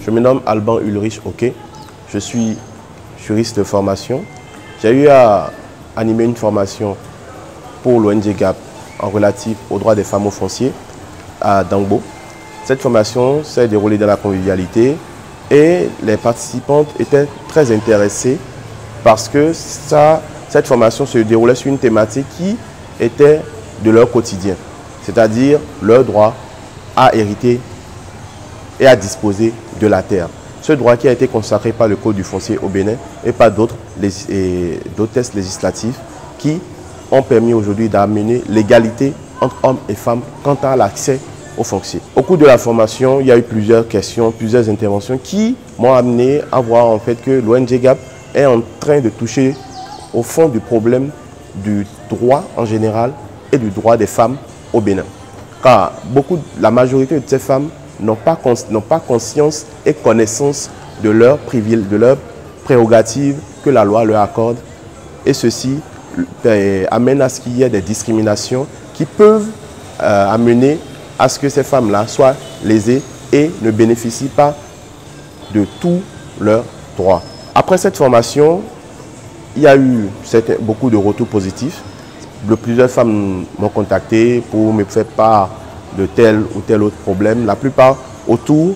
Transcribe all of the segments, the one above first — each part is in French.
Je me nomme Alban Ulrich Oke. Je suis juriste de formation. J'ai eu à animer une formation pour l'ONG GAP en relatif aux droits des femmes au foncier à Dangbo. Cette formation s'est déroulée dans la convivialité et les participantes étaient très intéressées parce que cette formation se déroulait sur une thématique qui était de leur quotidien, c'est-à-dire leur droit à hériter et à disposer de la terre. Ce droit qui a été consacré par le Code du foncier au Bénin et par d'autres textes législatifs qui ont permis aujourd'hui d'amener l'égalité entre hommes et femmes quant à l'accès au foncier. Au cours de la formation, il y a eu plusieurs questions, plusieurs interventions qui m'ont amené à voir en fait que l'ONG GAP est en train de toucher au fond du problème du droit en général et du droit des femmes au Bénin. Car la majorité de ces femmes n'ont pas conscience et connaissance de leurs prérogatives que la loi leur accorde. Et ceci amène à ce qu'il y ait des discriminations qui peuvent amener à ce que ces femmes-là soient lésées et ne bénéficient pas de tous leurs droits. Après cette formation, il y a eu beaucoup de retours positifs. Plusieurs femmes m'ont contacté pour me faire part de tel ou tel autre problème, la plupart autour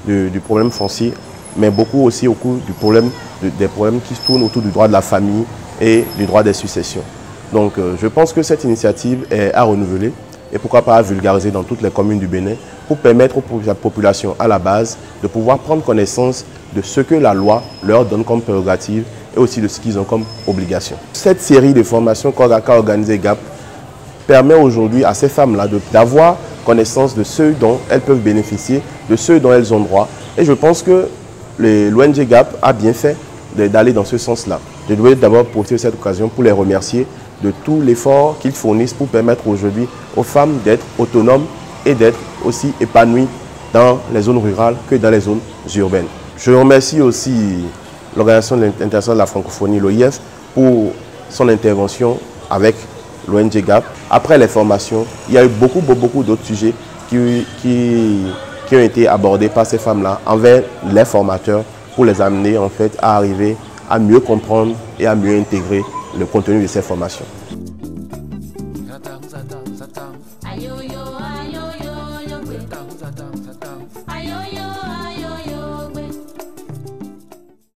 du problème foncier, mais beaucoup aussi au cours des problèmes qui se tournent autour du droit de la famille et du droit des successions. Donc je pense que cette initiative est à renouveler et pourquoi pas à vulgariser dans toutes les communes du Bénin pour permettre à la population à la base de pouvoir prendre connaissance de ce que la loi leur donne comme prérogative et aussi de ce qu'ils ont comme obligation. Cette série de formations qu'a organisé GAP permet aujourd'hui à ces femmes-là d'avoir connaissance de ce dont elles peuvent bénéficier, de ce dont elles ont droit. Et je pense que l'ONG GAP a bien fait d'aller dans ce sens-là. Je dois d'abord profiter de cette occasion pour les remercier de tout l'effort qu'ils fournissent pour permettre aujourd'hui aux femmes d'être autonomes et d'être aussi épanouies dans les zones rurales que dans les zones urbaines. Je remercie aussi l'Organisation internationale de la francophonie, l'OIF, pour son intervention avec l'ONG GAP. Après les formations, il y a eu beaucoup d'autres sujets qui ont été abordés par ces femmes-là envers les formateurs pour les amener en fait à arriver à mieux comprendre et à mieux intégrer le contenu de ces formations.